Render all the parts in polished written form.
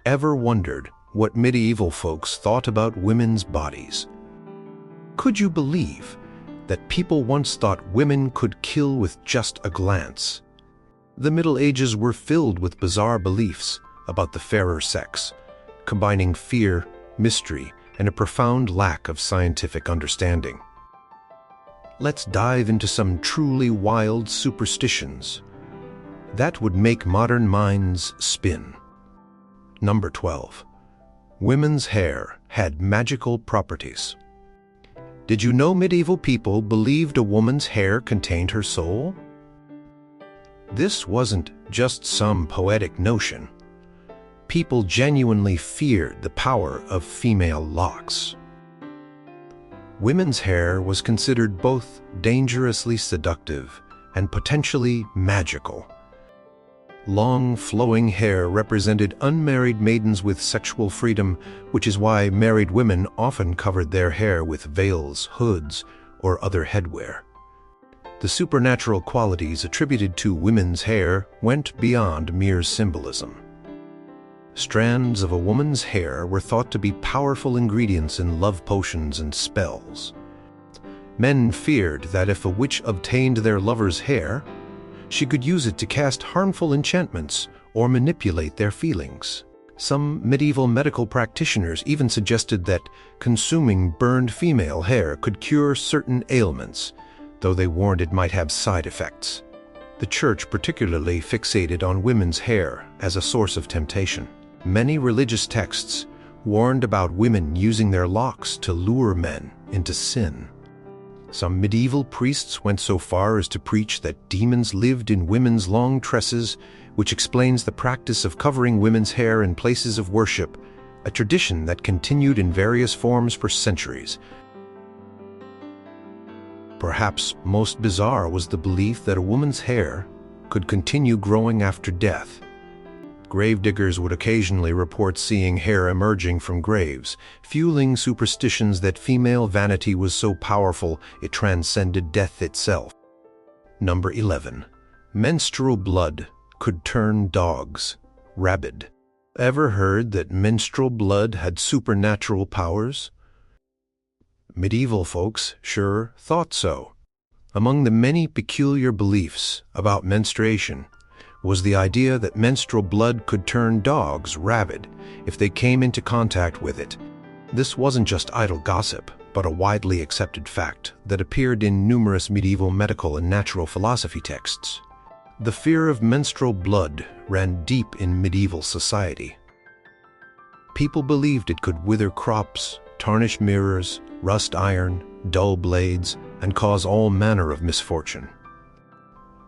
Ever wondered what medieval folks thought about women's bodies? Could you believe that people once thought women could kill with just a glance? The Middle Ages were filled with bizarre beliefs about the fairer sex, combining fear, mystery, and a profound lack of scientific understanding. Let's dive into some truly wild superstitions that would make modern minds spin. Number 12. Women's hair had magical properties. Did you know medieval people believed a woman's hair contained her soul? This wasn't just some poetic notion. People genuinely feared the power of female locks. Women's hair was considered both dangerously seductive and potentially magical. Long, flowing hair represented unmarried maidens with sexual freedom, which is why married women often covered their hair with veils, hoods, or other headwear. The supernatural qualities attributed to women's hair went beyond mere symbolism. Strands of a woman's hair were thought to be powerful ingredients in love potions and spells. Men feared that if a witch obtained their lover's hair, she could use it to cast harmful enchantments or manipulate their feelings. Some medieval medical practitioners even suggested that consuming burned female hair could cure certain ailments, though they warned it might have side effects. The church particularly fixated on women's hair as a source of temptation. Many religious texts warned about women using their locks to lure men into sin. Some medieval priests went so far as to preach that demons lived in women's long tresses, which explains the practice of covering women's hair in places of worship, a tradition that continued in various forms for centuries. Perhaps most bizarre was the belief that a woman's hair could continue growing after death. Gravediggers would occasionally report seeing hair emerging from graves, fueling superstitions that female vanity was so powerful it transcended death itself. Number 11. Menstrual blood could turn dogs rabid. Ever heard that menstrual blood had supernatural powers? Medieval folks sure thought so. Among the many peculiar beliefs about menstruation was the idea that menstrual blood could turn dogs rabid if they came into contact with it. This wasn't just idle gossip, but a widely accepted fact that appeared in numerous medieval medical and natural philosophy texts. The fear of menstrual blood ran deep in medieval society. People believed it could wither crops, tarnish mirrors, rust iron, dull blades, and cause all manner of misfortune.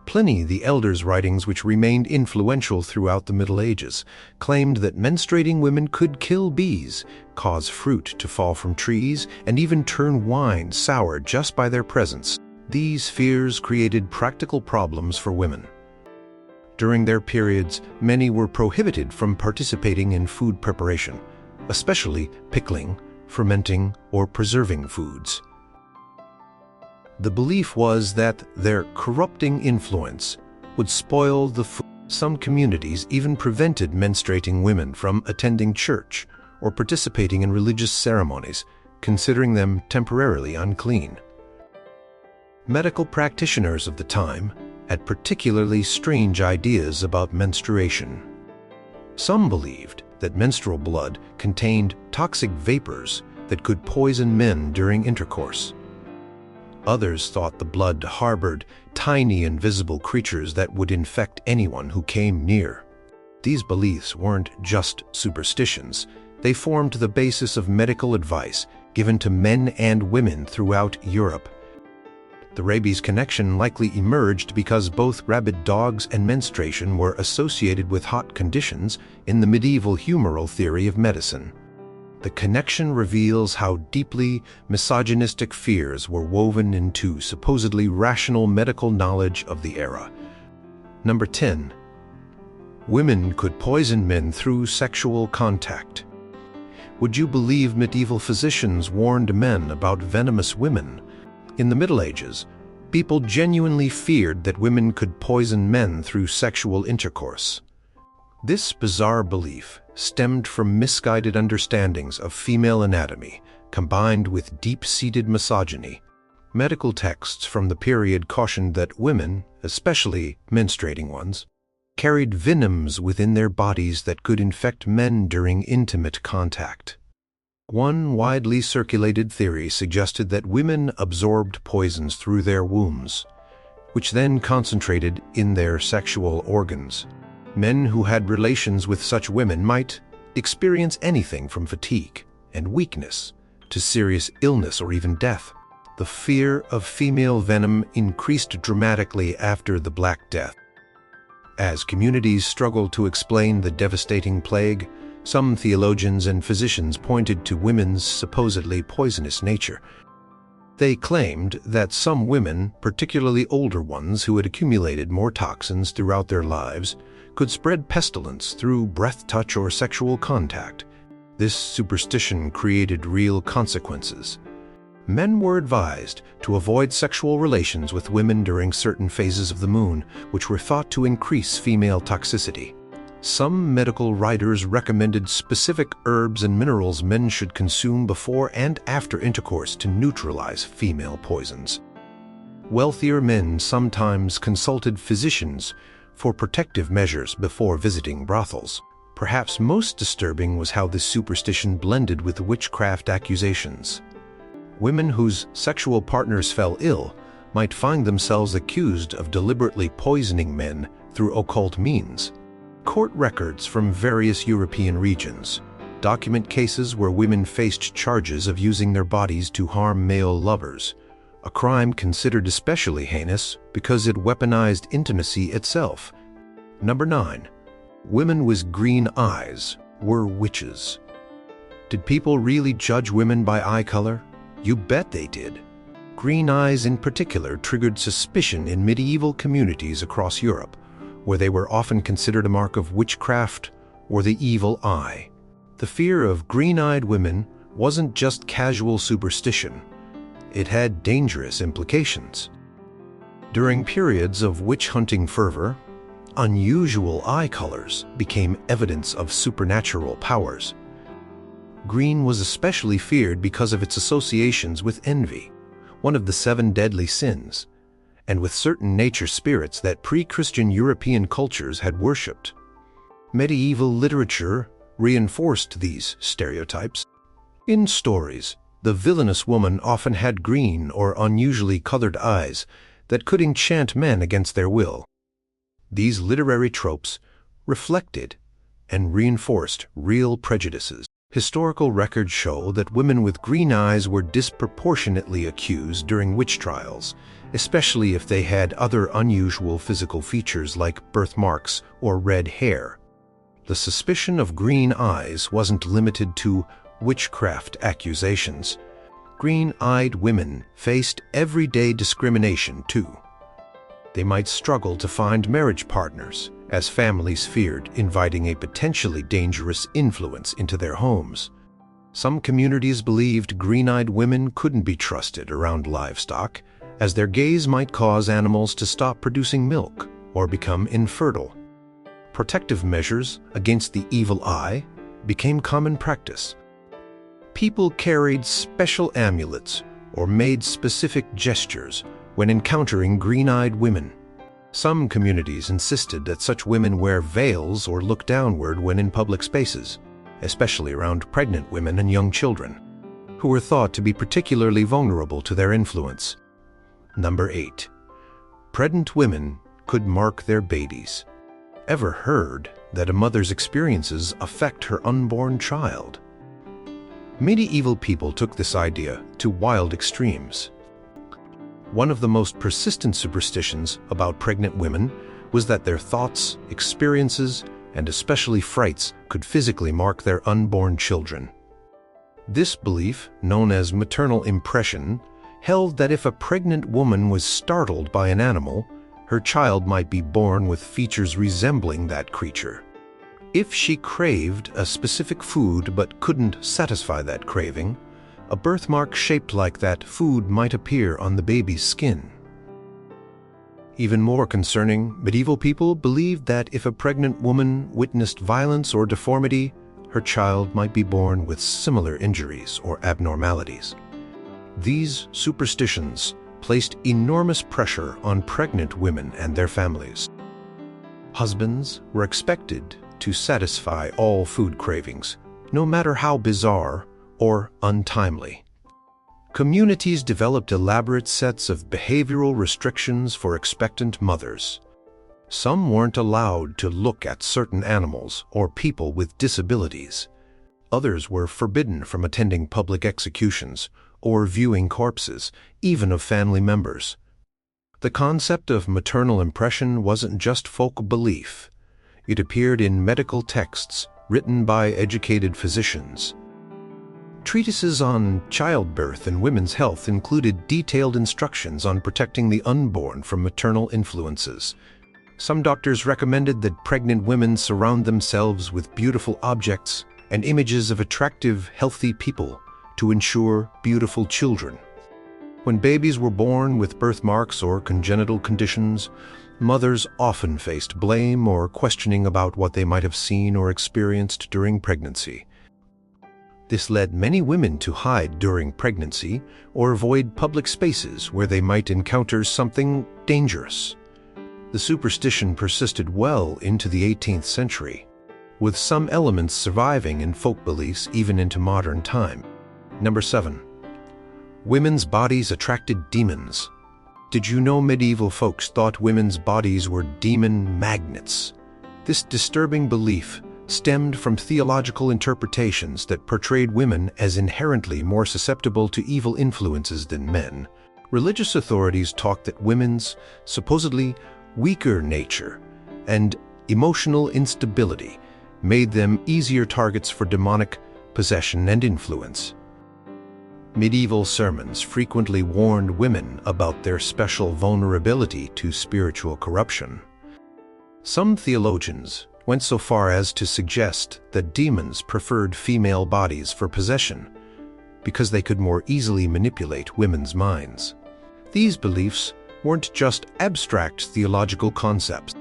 Pliny the Elder's writings, which remained influential throughout the Middle Ages, claimed that menstruating women could kill bees, cause fruit to fall from trees, and even turn wine sour just by their presence. These fears created practical problems for women. During their periods, many were prohibited from participating in food preparation, especially pickling, fermenting, or preserving foods. The belief was that their corrupting influence would spoil the food. Some communities even prevented menstruating women from attending church or participating in religious ceremonies, considering them temporarily unclean. Medical practitioners of the time had particularly strange ideas about menstruation. Some believed that menstrual blood contained toxic vapors that could poison men during intercourse. Others thought the blood harbored tiny invisible creatures that would infect anyone who came near. These beliefs weren't just superstitions. They formed the basis of medical advice given to men and women throughout Europe. The rabies connection likely emerged because both rabid dogs and menstruation were associated with hot conditions in the medieval humoral theory of medicine. The connection reveals how deeply misogynistic fears were woven into supposedly rational medical knowledge of the era. Number 10. Women could poison men through sexual contact. Would you believe medieval physicians warned men about venomous women? In the Middle Ages, people genuinely feared that women could poison men through sexual intercourse. This bizarre belief stemmed from misguided understandings of female anatomy, combined with deep-seated misogyny. Medical texts from the period cautioned that women, especially menstruating ones, carried venoms within their bodies that could infect men during intimate contact. One widely circulated theory suggested that women absorbed poisons through their wombs, which then concentrated in their sexual organs. Men who had relations with such women might experience anything from fatigue and weakness to serious illness or even death. The fear of female venom increased dramatically after the Black Death. As communities struggled to explain the devastating plague, some theologians and physicians pointed to women's supposedly poisonous nature. They claimed that some women, particularly older ones who had accumulated more toxins throughout their lives, could spread pestilence through breath touch or sexual contact. This superstition created real consequences. Men were advised to avoid sexual relations with women during certain phases of the moon, which were thought to increase female toxicity. Some medical writers recommended specific herbs and minerals men should consume before and after intercourse to neutralize female poisons. Wealthier men sometimes consulted physicians for protective measures before visiting brothels. Perhaps most disturbing was how this superstition blended with witchcraft accusations. Women whose sexual partners fell ill might find themselves accused of deliberately poisoning men through occult means. Court records from various European regions document cases where women faced charges of using their bodies to harm male lovers, a crime considered especially heinous because it weaponized intimacy itself. Number 9. Women with green eyes were witches. Did people really judge women by eye color? You bet they did. Green eyes in particular triggered suspicion in medieval communities across Europe, where they were often considered a mark of witchcraft or the evil eye. The fear of green-eyed women wasn't just casual superstition. It had dangerous implications. During periods of witch-hunting fervor, unusual eye colors became evidence of supernatural powers. Green was especially feared because of its associations with envy, one of the 7 deadly sins, and with certain nature spirits that pre-Christian European cultures had worshipped. Medieval literature reinforced these stereotypes. In stories, the villainous woman often had green or unusually colored eyes that could enchant men against their will. These literary tropes reflected and reinforced real prejudices. Historical records show that women with green eyes were disproportionately accused during witch trials, especially if they had other unusual physical features like birthmarks or red hair. The suspicion of green eyes wasn't limited to witchcraft accusations. Green-eyed women faced everyday discrimination too. They might struggle to find marriage partners, as families feared inviting a potentially dangerous influence into their homes. Some communities believed green-eyed women couldn't be trusted around livestock, as their gaze might cause animals to stop producing milk or become infertile. Protective measures against the evil eye became common practice. People carried special amulets or made specific gestures when encountering green-eyed women. Some communities insisted that such women wear veils or look downward when in public spaces, especially around pregnant women and young children, who were thought to be particularly vulnerable to their influence. Number 8. Pregnant women could mark their babies. Ever heard that a mother's experiences affect her unborn child? Medieval people took this idea to wild extremes. One of the most persistent superstitions about pregnant women was that their thoughts, experiences, and especially frights could physically mark their unborn children. This belief, known as maternal impression, held that if a pregnant woman was startled by an animal, her child might be born with features resembling that creature. If she craved a specific food but couldn't satisfy that craving, a birthmark shaped like that food might appear on the baby's skin. Even more concerning, medieval people believed that if a pregnant woman witnessed violence or deformity, her child might be born with similar injuries or abnormalities. These superstitions placed enormous pressure on pregnant women and their families. Husbands were expected to satisfy all food cravings, no matter how bizarre or untimely. Communities developed elaborate sets of behavioral restrictions for expectant mothers. Some weren't allowed to look at certain animals or people with disabilities. Others were forbidden from attending public executions or viewing corpses, even of family members. The concept of maternal impression wasn't just folk belief. It appeared in medical texts written by educated physicians. Treatises on childbirth and women's health included detailed instructions on protecting the unborn from maternal influences. Some doctors recommended that pregnant women surround themselves with beautiful objects and images of attractive, healthy people to ensure beautiful children. When babies were born with birthmarks or congenital conditions, mothers often faced blame or questioning about what they might have seen or experienced during pregnancy. This led many women to hide during pregnancy or avoid public spaces where they might encounter something dangerous. The superstition persisted well into the 18th century, with some elements surviving in folk beliefs even into modern time. Number 7. Women's bodies attracted demons. Did you know medieval folks thought women's bodies were demon magnets? This disturbing belief stemmed from theological interpretations that portrayed women as inherently more susceptible to evil influences than men. Religious authorities taught that women's supposedly weaker nature and emotional instability made them easier targets for demonic possession and influence. Medieval sermons frequently warned women about their special vulnerability to spiritual corruption. Some theologians went so far as to suggest that demons preferred female bodies for possession because they could more easily manipulate women's minds. These beliefs weren't just abstract theological concepts.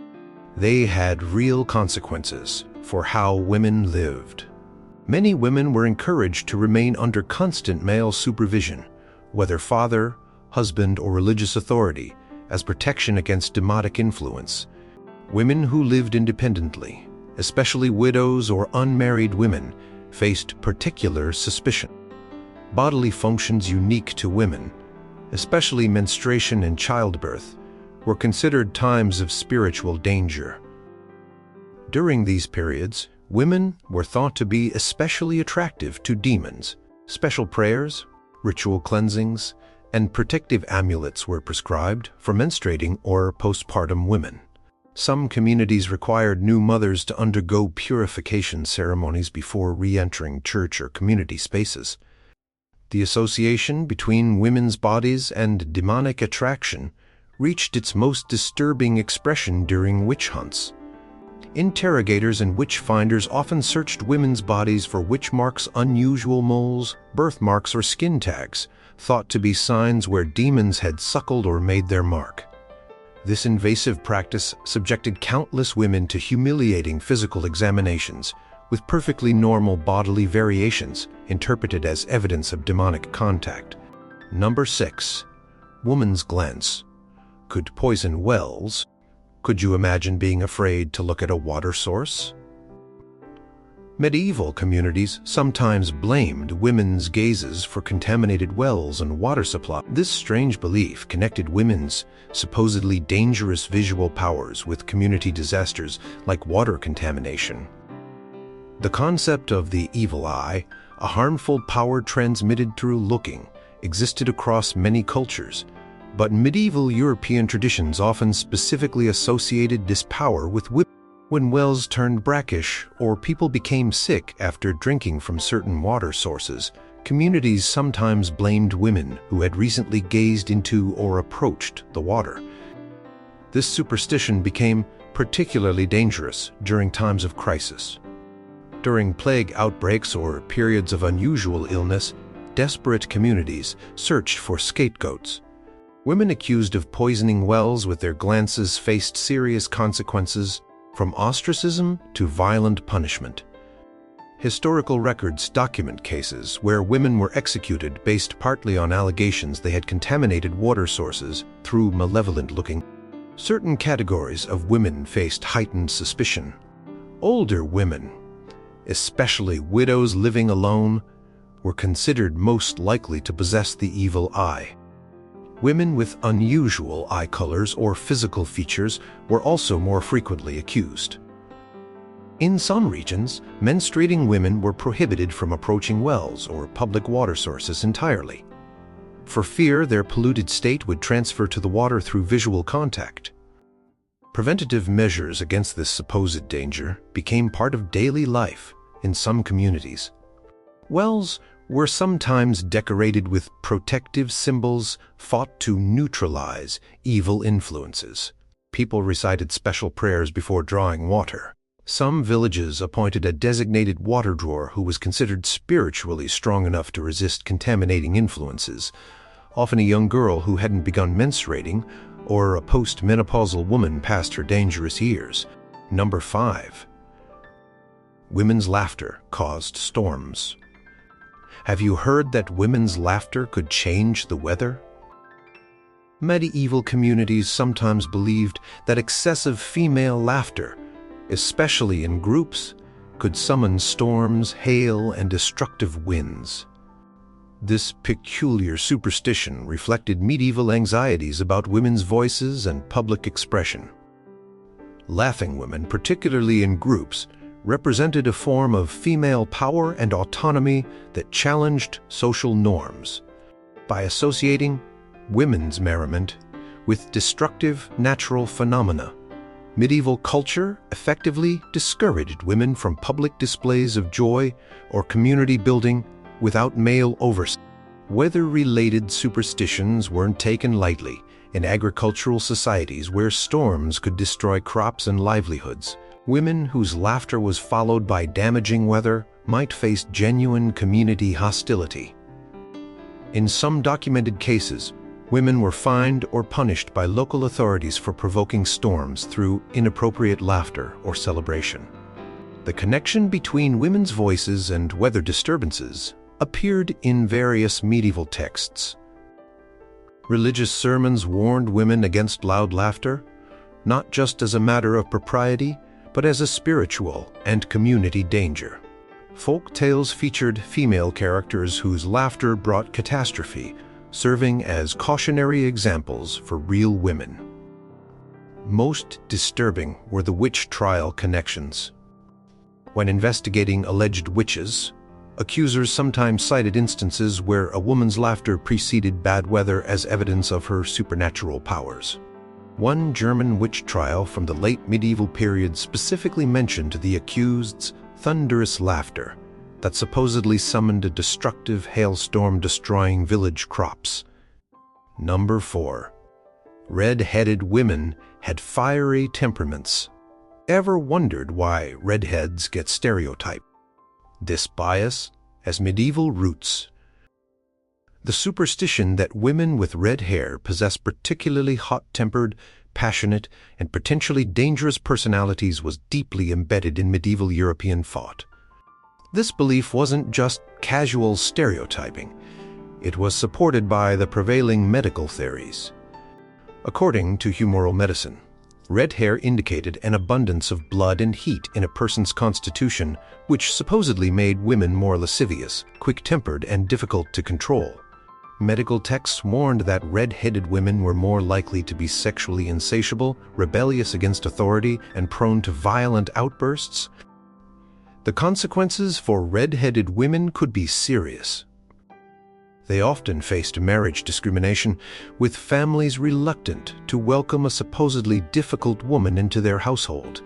They had real consequences for how women lived. Many women were encouraged to remain under constant male supervision, whether father, husband, or religious authority, as protection against demonic influence. Women who lived independently, especially widows or unmarried women, faced particular suspicion. Bodily functions unique to women, especially menstruation and childbirth, were considered times of spiritual danger. During these periods, women were thought to be especially attractive to demons. Special prayers, ritual cleansings, and protective amulets were prescribed for menstruating or postpartum women. Some communities required new mothers to undergo purification ceremonies before re-entering church or community spaces. The association between women's bodies and demonic attraction reached its most disturbing expression during witch hunts. Interrogators and witch finders often searched women's bodies for witch marks, unusual moles, birthmarks, or skin tags, thought to be signs where demons had suckled or made their mark. This invasive practice subjected countless women to humiliating physical examinations, with perfectly normal bodily variations interpreted as evidence of demonic contact. Number 6. Woman's glance could poison wells. Could you imagine being afraid to look at a water source? Medieval communities sometimes blamed women's gazes for contaminated wells and water supply. This strange belief connected women's supposedly dangerous visual powers with community disasters like water contamination. The concept of the evil eye, a harmful power transmitted through looking, existed across many cultures, but medieval European traditions often specifically associated this power with women. When wells turned brackish or people became sick after drinking from certain water sources, communities sometimes blamed women who had recently gazed into or approached the water. This superstition became particularly dangerous during times of crisis. During plague outbreaks or periods of unusual illness, desperate communities searched for scapegoats. Women accused of poisoning wells with their glances faced serious consequences, from ostracism to violent punishment. Historical records document cases where women were executed based partly on allegations they had contaminated water sources through malevolent-looking. Certain categories of women faced heightened suspicion. Older women, especially widows living alone, were considered most likely to possess the evil eye. Women with unusual eye colors or physical features were also more frequently accused. In some regions, menstruating women were prohibited from approaching wells or public water sources entirely, for fear their polluted state would transfer to the water through visual contact. Preventative measures against this supposed danger became part of daily life in some communities. Wells were sometimes decorated with protective symbols thought to neutralize evil influences. People recited special prayers before drawing water. Some villages appointed a designated water drawer who was considered spiritually strong enough to resist contaminating influences, often a young girl who hadn't begun menstruating or a post-menopausal woman past her dangerous years. Number 5. Women's laughter caused storms. Have you heard that women's laughter could change the weather? Medieval communities sometimes believed that excessive female laughter, especially in groups, could summon storms, hail, and destructive winds. This peculiar superstition reflected medieval anxieties about women's voices and public expression. Laughing women, particularly in groups, represented a form of female power and autonomy that challenged social norms. By associating women's merriment with destructive natural phenomena, medieval culture effectively discouraged women from public displays of joy or community building without male oversight. Weather-related superstitions weren't taken lightly in agricultural societies where storms could destroy crops and livelihoods. Women whose laughter was followed by damaging weather might face genuine community hostility. In some documented cases, women were fined or punished by local authorities for provoking storms through inappropriate laughter or celebration. The connection between women's voices and weather disturbances appeared in various medieval texts. Religious sermons warned women against loud laughter, not just as a matter of propriety, but as a spiritual and community danger. Folk tales featured female characters whose laughter brought catastrophe, serving as cautionary examples for real women. Most disturbing were the witch trial connections. When investigating alleged witches, accusers sometimes cited instances where a woman's laughter preceded bad weather as evidence of her supernatural powers. One German witch trial from the late medieval period specifically mentioned the accused's thunderous laughter that supposedly summoned a destructive hailstorm destroying village crops. Number 4. Red-headed women had fiery temperaments. Ever wondered why redheads get stereotyped? This bias has medieval roots. The superstition that women with red hair possess particularly hot-tempered, passionate, and potentially dangerous personalities was deeply embedded in medieval European thought. This belief wasn't just casual stereotyping. It was supported by the prevailing medical theories. According to humoral medicine, red hair indicated an abundance of blood and heat in a person's constitution, which supposedly made women more lascivious, quick-tempered, and difficult to control. Medical texts warned that red-headed women were more likely to be sexually insatiable, rebellious against authority, and prone to violent outbursts. The consequences for red-headed women could be serious. They often faced marriage discrimination, with families reluctant to welcome a supposedly difficult woman into their household.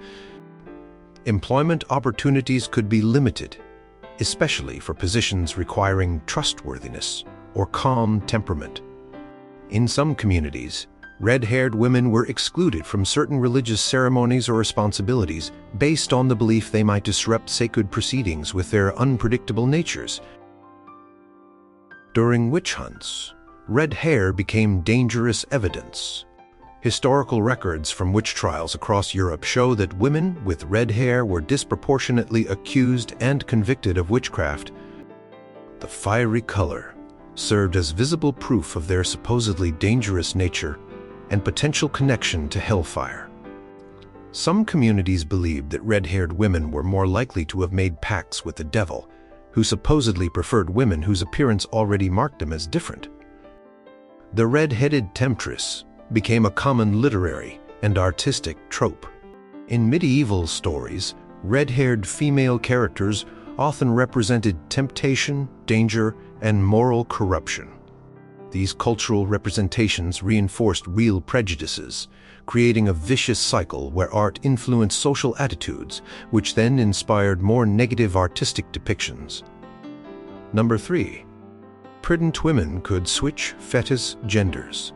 Employment opportunities could be limited, especially for positions requiring trustworthiness or calm temperament. In some communities, red-haired women were excluded from certain religious ceremonies or responsibilities based on the belief they might disrupt sacred proceedings with their unpredictable natures. During witch hunts, red hair became dangerous evidence. Historical records from witch trials across Europe show that women with red hair were disproportionately accused and convicted of witchcraft. The fiery color served as visible proof of their supposedly dangerous nature and potential connection to hellfire. Some communities believed that red-haired women were more likely to have made pacts with the devil, who supposedly preferred women whose appearance already marked them as different. The red-headed temptress became a common literary and artistic trope. In medieval stories, red-haired female characters often represented temptation, danger, and moral corruption. These cultural representations reinforced real prejudices, creating a vicious cycle where art influenced social attitudes, which then inspired more negative artistic depictions. Number 3. Pregnant women could switch fetus genders.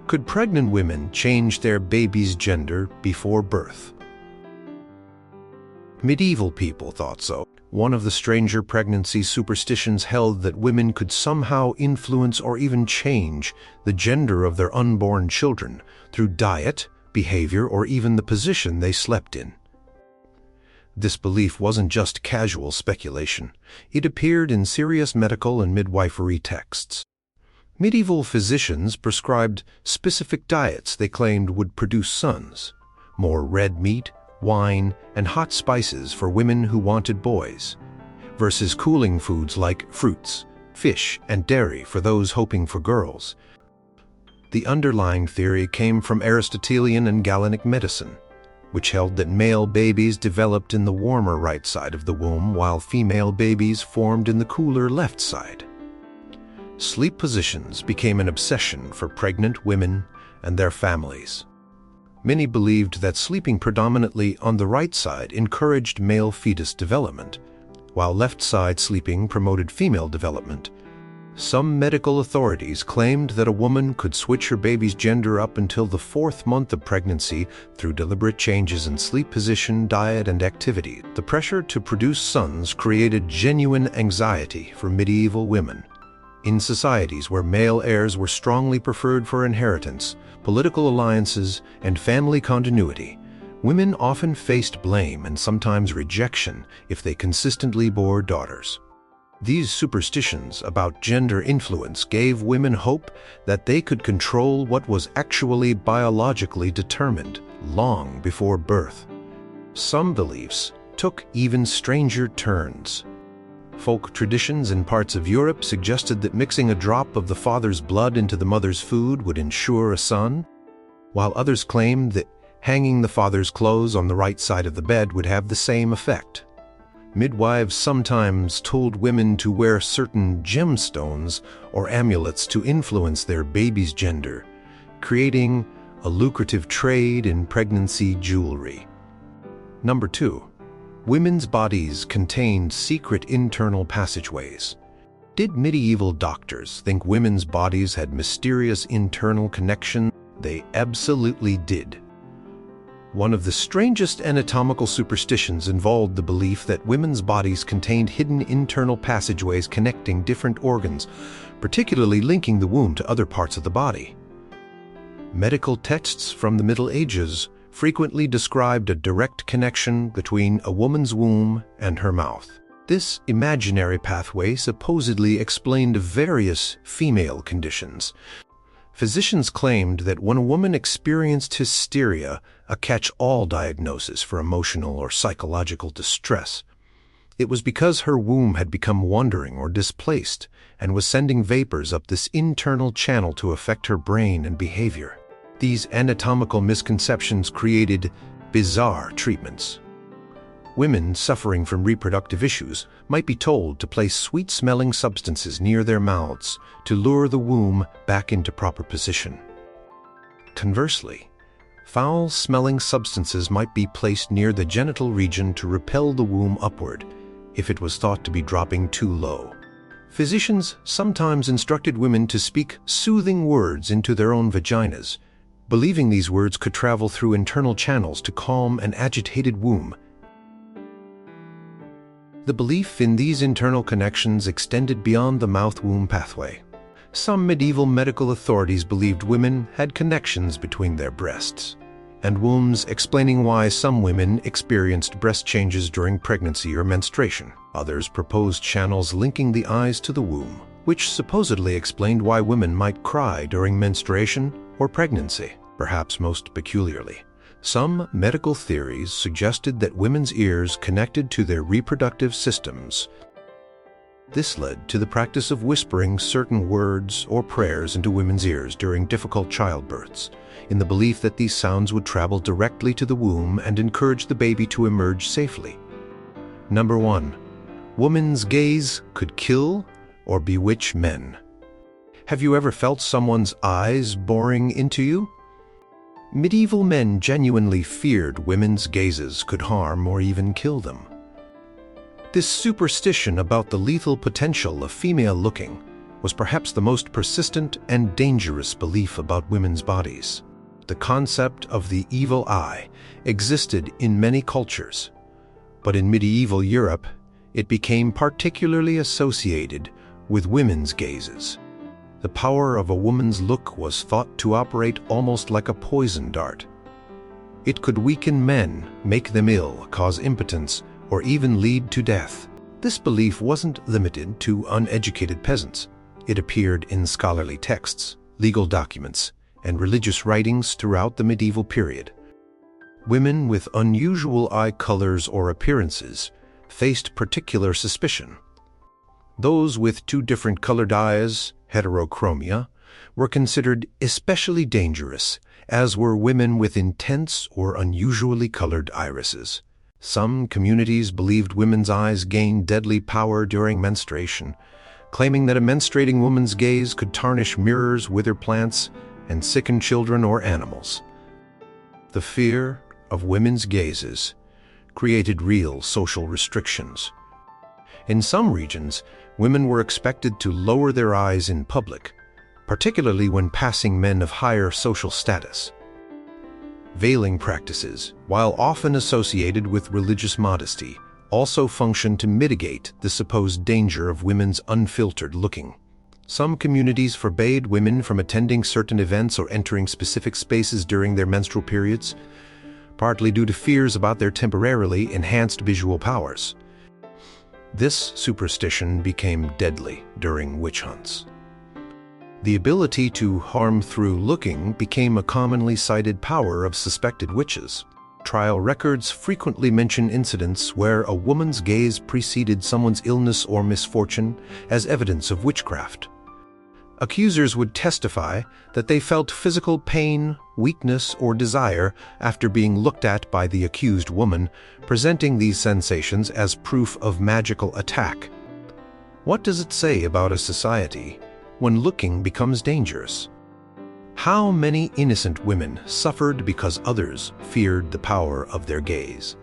Could pregnant women change their baby's gender before birth? Medieval people thought so. One of the stranger pregnancy superstitions held that women could somehow influence or even change the gender of their unborn children through diet, behavior, or even the position they slept in. This belief wasn't just casual speculation. It appeared in serious medical and midwifery texts. Medieval physicians prescribed specific diets they claimed would produce sons: more red meat, wine, and hot spices for women who wanted boys, versus cooling foods like fruits, fish, and dairy for those hoping for girls. The underlying theory came from Aristotelian and Galenic medicine, which held that male babies developed in the warmer right side of the womb while female babies formed in the cooler left side. Sleep positions became an obsession for pregnant women and their families. Many believed that sleeping predominantly on the right side encouraged male fetus development, while left side sleeping promoted female development. Some medical authorities claimed that a woman could switch her baby's gender up until the 4th month of pregnancy through deliberate changes in sleep position, diet, and activity. The pressure to produce sons created genuine anxiety for medieval women. In societies where male heirs were strongly preferred for inheritance, political alliances, and family continuity, women often faced blame and sometimes rejection if they consistently bore daughters. These superstitions about gender influence gave women hope that they could control what was actually biologically determined long before birth. Some beliefs took even stranger turns. Folk traditions in parts of Europe suggested that mixing a drop of the father's blood into the mother's food would ensure a son, while others claimed that hanging the father's clothes on the right side of the bed would have the same effect. Midwives sometimes told women to wear certain gemstones or amulets to influence their baby's gender, creating a lucrative trade in pregnancy jewelry. Number 2. Women's bodies contained secret internal passageways. Did medieval doctors think women's bodies had mysterious internal connections? They absolutely did. One of the strangest anatomical superstitions involved the belief that women's bodies contained hidden internal passageways connecting different organs, particularly linking the womb to other parts of the body. Medical texts from the Middle Ages frequently described a direct connection between a woman's womb and her mouth. This imaginary pathway supposedly explained various female conditions. Physicians claimed that when a woman experienced hysteria, a catch-all diagnosis for emotional or psychological distress, it was because her womb had become wandering or displaced and was sending vapors up this internal channel to affect her brain and behavior. These anatomical misconceptions created bizarre treatments. Women suffering from reproductive issues might be told to place sweet-smelling substances near their mouths to lure the womb back into proper position. Conversely, foul-smelling substances might be placed near the genital region to repel the womb upward if it was thought to be dropping too low. Physicians sometimes instructed women to speak soothing words into their own vaginas, believing these words could travel through internal channels to calm an agitated womb. The belief in these internal connections extended beyond the mouth-womb pathway. Some medieval medical authorities believed women had connections between their breasts and wombs, explaining why some women experienced breast changes during pregnancy or menstruation. Others proposed channels linking the eyes to the womb, which supposedly explained why women might cry during menstruation or pregnancy. Perhaps most peculiarly, some medical theories suggested that women's ears connected to their reproductive systems. This led to the practice of whispering certain words or prayers into women's ears during difficult childbirths, in the belief that these sounds would travel directly to the womb and encourage the baby to emerge safely. Number 1. Woman's gaze could kill or bewitch men. Have you ever felt someone's eyes boring into you? Medieval men genuinely feared women's gazes could harm or even kill them. This superstition about the lethal potential of female looking was perhaps the most persistent and dangerous belief about women's bodies. The concept of the evil eye existed in many cultures, but in medieval Europe, it became particularly associated with women's gazes. The power of a woman's look was thought to operate almost like a poison dart. It could weaken men, make them ill, cause impotence, or even lead to death. This belief wasn't limited to uneducated peasants. It appeared in scholarly texts, legal documents, and religious writings throughout the medieval period. Women with unusual eye colors or appearances faced particular suspicion. Those with two different colored eyes, heterochromia, were considered especially dangerous, as were women with intense or unusually colored irises. Some communities believed women's eyes gained deadly power during menstruation, claiming that a menstruating woman's gaze could tarnish mirrors, wither plants, and sicken children or animals. The fear of women's gazes created real social restrictions. In some regions, women were expected to lower their eyes in public, particularly when passing men of higher social status. Veiling practices, while often associated with religious modesty, also functioned to mitigate the supposed danger of women's unfiltered looking. Some communities forbade women from attending certain events or entering specific spaces during their menstrual periods, partly due to fears about their temporarily enhanced visual powers. This superstition became deadly during witch hunts. The ability to harm through looking became a commonly cited power of suspected witches. Trial records frequently mention incidents where a woman's gaze preceded someone's illness or misfortune as evidence of witchcraft. Accusers would testify that they felt physical pain, weakness, or desire after being looked at by the accused woman, presenting these sensations as proof of magical attack. What does it say about a society when looking becomes dangerous? How many innocent women suffered because others feared the power of their gaze?